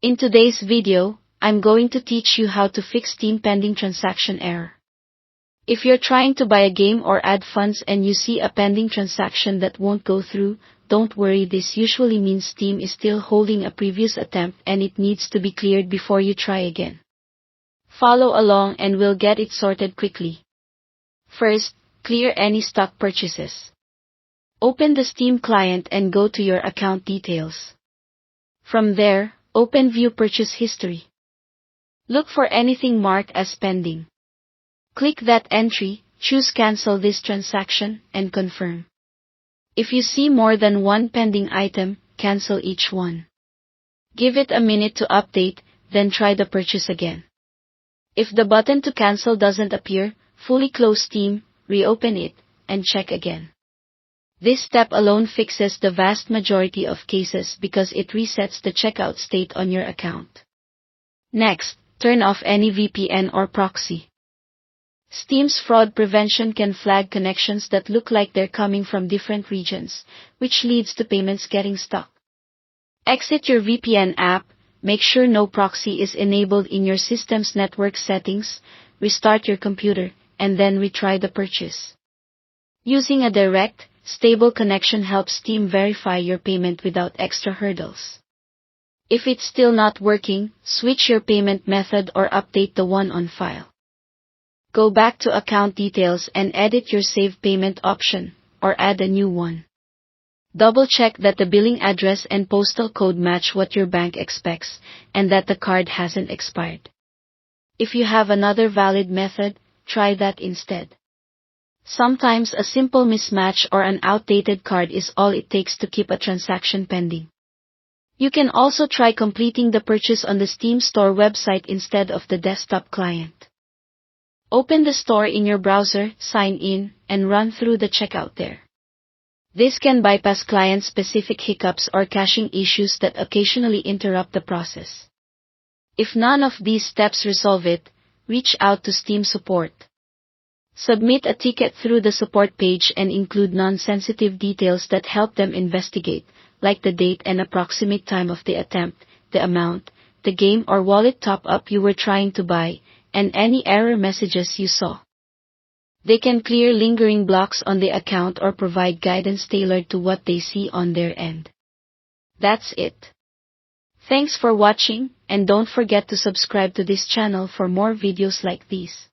In today's video, I'm going to teach you how to fix Steam pending transaction error. If you're trying to buy a game or add funds and you see a pending transaction that won't go through, don't worry, this usually means Steam is still holding a previous attempt and it needs to be cleared before you try again. Follow along and we'll get it sorted quickly. First, clear any stock purchases. Open the Steam client and go to your account details. From there, open View Purchase History. Look for anything marked as pending. Click that entry, choose Cancel this transaction, and confirm. If you see more than one pending item, cancel each one. Give it a minute to update, then try the purchase again. If the button to cancel doesn't appear, fully close Steam, reopen it, and check again. This step alone fixes the vast majority of cases because it resets the checkout state on your account. Next, turn off any VPN or proxy. Steam's fraud prevention can flag connections that look like they're coming from different regions, which leads to payments getting stuck. Exit your VPN app, make sure no proxy is enabled in your system's network settings, restart your computer, and then retry the purchase. Using a direct, stable connection helps Steam verify your payment without extra hurdles. If it's still not working, switch your payment method or update the one on file. Go back to account details and edit your save payment option, or add a new one. Double-check that the billing address and postal code match what your bank expects, and that the card hasn't expired. If you have another valid method, try that instead. Sometimes a simple mismatch or an outdated card is all it takes to keep a transaction pending. You can also try completing the purchase on the Steam Store website instead of the desktop client. Open the store in your browser, sign in, and run through the checkout there. This can bypass client-specific hiccups or caching issues that occasionally interrupt the process. If none of these steps resolve it, reach out to Steam support. Submit a ticket through the support page and include non-sensitive details that help them investigate, like the date and approximate time of the attempt, the amount, the game or wallet top-up you were trying to buy, and any error messages you saw. They can clear lingering blocks on the account or provide guidance tailored to what they see on their end. That's it. Thanks for watching, and don't forget to subscribe to this channel for more videos like these.